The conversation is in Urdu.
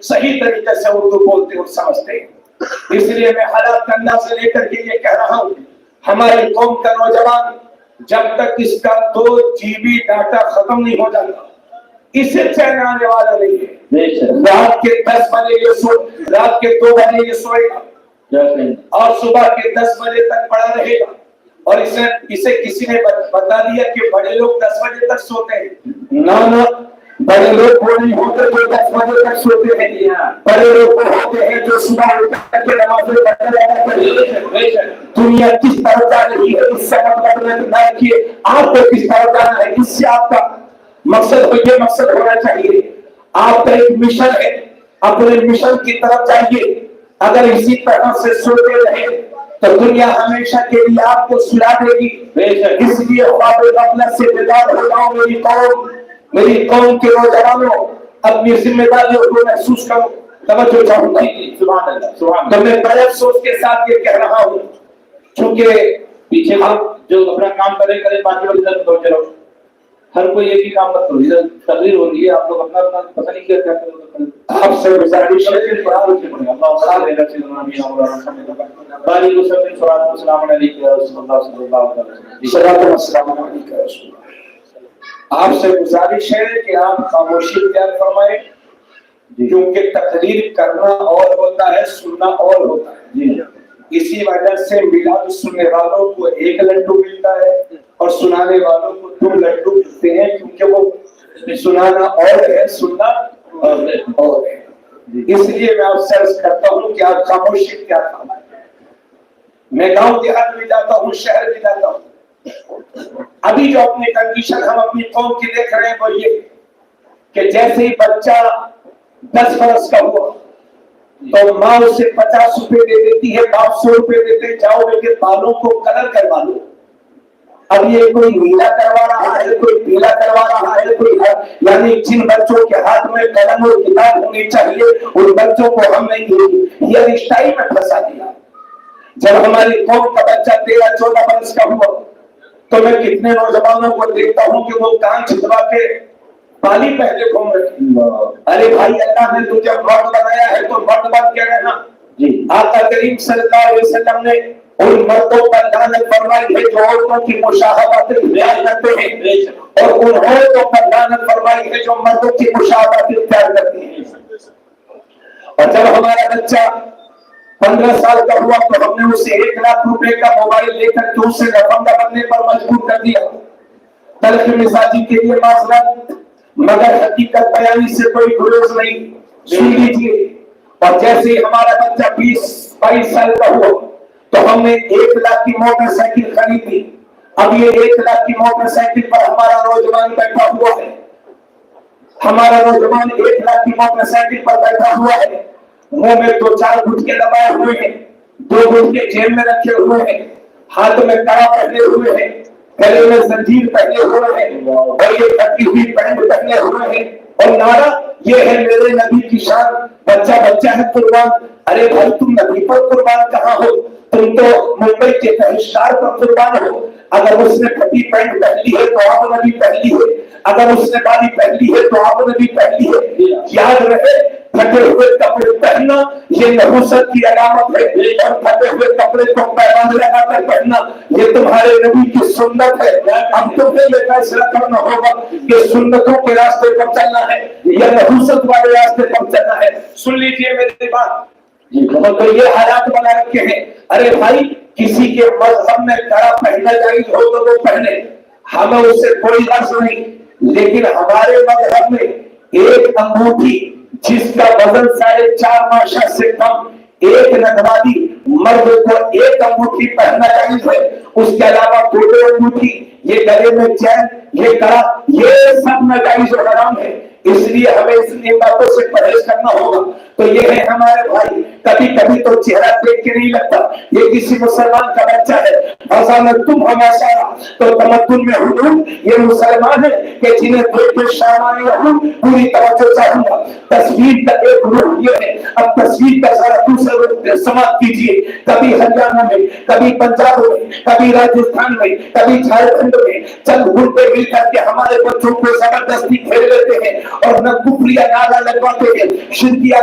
صحیح طریقے سے اردو بولتے اور سمجھتے ہیں۔ اس لیے میں حالات کا اندازہ لے کر کے یہ کہہ رہا ہوں، ہماری قوم کا نوجوان جب تک اس کا 2 GB ڈاٹا ختم نہیں ہو جاتا اسے چین آنے والا نہیں ہے۔ رات کے 10 بجے یہ سو، رات کے 2 بجے یہ سوئے گا اور صبح کے 10 بجے تک پڑا رہے گا، اور اسے کسی نے بتا دیا کہ بڑے لوگ 10 بجے تک سوتے ہیں۔ نہ بڑے لوگ وہ نہیں ہوتے جو 10 بجے تک سوتے ہیں، بڑے لوگ وہ ہوتے ہیں جو صبح اٹھ کر کے نمازیں پڑھتے ہیں۔ دنیا کس طرح جا رہی ہے اس سے مطلب نہیں کہ آپ کو کس طرح جانا ہے، اس سے آپ کا مقصد ہو، یہ مقصد ہونا چاہیے۔ آپ کا ایک مشن ہے، اپنے مشن کی طرف جائیے۔ اگر اسی طرح سے سوتے رہے تو دنیا ہمیشہ کے لیے آپ کو سلا دے گی۔ اس لیے خواب غفلت سے بیدار ہو جاؤ میری قوم کے نوجوانوں، اپنی ذمہ داریوں کو محسوس کرو۔ توجہ چاہوں گی، سبحان اللہ۔ تو میں بڑے افسوس کے ساتھ یہ کہہ رہا ہوں، چونکہ پیچھے آپ جو اپنا کام کرے باقی لوگ ادھر توجہ رہو، ہر کوئی ایک ہی کام مت کرو، ادھر تقریر ہو رہی ہے، آپ لوگ اپنا پتہ نہیں کیا کرتے ہو۔ آپ سے گزارش ہے کہ بڑا ہو کے اللہ تعالی نے رسول اللہ مولانا باری کو سب صلوات و سلام علیہ یا رسول اللہ صلی اللہ علیہ وسلم، صلوات و سلام علیہ یا رسول اللہ۔ آپ سے گزارش ہے کہ آپ خاموشی اختیار فرمائیں، کیونکہ تقریر کرنا اور ہوتا ہے، سننا اور ہوتا ہے۔ اسی وجہ سے میلاد سننے والوں کو 1 لڈو ملتا ہے اور سنانے والوں کو 2 لڈو ملتے ہیں، کیونکہ وہ سنانا اور ہے، سننا اور ہے۔ اس لیے میں آپ سے عرض کرتا ہوں کہ آپ خاموشی اختیار فرمائیں۔ میں گاؤں دیہات میں جاتا ہوں، شہر میں جاتا ہوں، ابھی جو اپنی کنڈیشن ہم اپنی قوم کی دیکھ رہے ہیں وہ یہ کہ جیسے ہی بچہ 10 برس کا ہوا تو ماں اسے 50 روپے دے دیتی ہے، باپ 100 روپے دیتے، جاؤ میرے بالوں کو کلر کروا دو۔ اب یہ کوئی نیلا کروا رہا ہے، کوئی پیلا کروا رہا ہے، کوئی یعنی جن بچوں کے ہاتھ میں قلم اور کتاب ہونی چاہیے ان بچوں کو ہم نے ہیئر اسٹائل میں پھنسا دیا۔ جب ہماری قوم کا بچہ 13-14 برس کا ہوا تو میں کتنے نوجوانوں کو دیکھتا ہوں کہ وہ کان چھپا کے بالی پہلے گھوم رہے۔ ارے بھائی، اللہ نے تجھے مرد بنایا ہے تو مرد بن کے رہنا۔ آقا کریم صلی اللہ علیہ وسلم نے ان مردوں پر لعنت فرمائی ہے جو عورتوں کی مشابہت اختیار کرتے ہیں، اور ان عورتوں پر لعنت فرمائی ہے جو مردوں کی مشابہت اختیار کرتی ہیں۔ اور جب ہمارا بچہ 15 سال کا ہوا تو ہم نے اسے 1 لاکھ روپے کا موبائل لے کر کے اسے لفندہ بننے پر مجبور کر دیا۔ تلخ مزاجی کے لیے معذرت، مگر حقیقت بیانی سے کوئی گریز نہیں۔ سن لیجیے، اور جیسے ہی ہمارا بچہ 20-22 سال کا ہوا تو ہم نے 1 لاکھ کی موٹر سائیکل خریدی۔ اب یہ 1 لاکھ کی موٹر سائیکل پر ہمارا نوجوان بیٹھا ہوا ہے، ہمارا نوجوان 1 لاکھ کی موٹر سائیکل پر بیٹھا ہوا ہے، منہ میں 2-4 گٹکے دبائے ہوئے ہیں، 2 گٹکے جیب میں رکھے ہوئے ہیں، ہاتھ میں کڑا پہنے ہوئے ہیں، گلے میں زنجیر پہنے ہوئے ہیں، اور یہ پھٹی ہوئی پینٹ پہنے ہوئے ہیں، اور نعرہ یہ ہے میرے نبی کی شان، بچہ بچہ ہے قربان۔ ارے بھائی، تم نبی پر قربان کہاں ہو؟ تم تو ممبئی کے تحشار پر قربان ہو۔ اگر اس نے پھٹی پینٹ پہنی ہے تو آپ نے بھی پہنی ہے، اگر اس نے بالی پہنی ہے تو آپ نے بھی پہنی ہے۔ یاد رہے، پھٹے ہوئے کپڑے پہننا یہ نحوست کی علامت ہے، اور پھٹے ہوئے کپڑے کو پیبند لگا کر پہننا یہ تمہارے نبی کی سنت ہے۔ اب تمہیں یہ فیصلہ کرنا ہوگا کہ سنتوں کے راستے پر چلنا ہے یا نحوست والے راستے پر چلنا ہے۔ سن لیجیے میری بات، تو یہ حالات بنا رکھے ہیں۔ ارے بھائی، کسی کے مذہب میں کڑا پہننا جائز ہو تو وہ پہنے، ہمیں اسے کوئی غرض نہیں، لیکن ہمارے مذہب میں ایک انگوٹھی جس کا وزن 4.5 ماشا سے کم، ایک نگوالی مرد کو ایک انگوٹھی پہننا جائز ہے، اس کے علاوہ 2 انگوٹھی، یہ گلے میں چین، یہ کڑا، یہ سب ناجائز و حرام ہے۔ اس لیے ہمیں ان باتوں سے پرہیز کرنا ہوگا۔ تو یہ ہے ہمارے بھائی، کبھی کبھی تو چہرہ دیکھ کے نہیں لگتا یہ کسی مسلمان کا بچہ ہے۔ تم ہمارا تو تمدن میں حدود یہ مسلمان ہے کہ جنہیں دیکھ کے شامانی رہوں پوری توجہ چاہوں گا۔ تصویر کا ایک روح یہ ہے، اب تصویر کا ذرا دوسرا روح سماعت کیجیے۔ کبھی ہریانہ میں، کبھی پنجاب میں، کبھی راجستھان میں، کبھی جھارکھنڈ میں چند گروپے مل کر کے ہمارے بچوں کو زبردستی کھیل لیتے ہیں اور نہ کفریہ نعرہ لگواتے ہیں، شرکیہ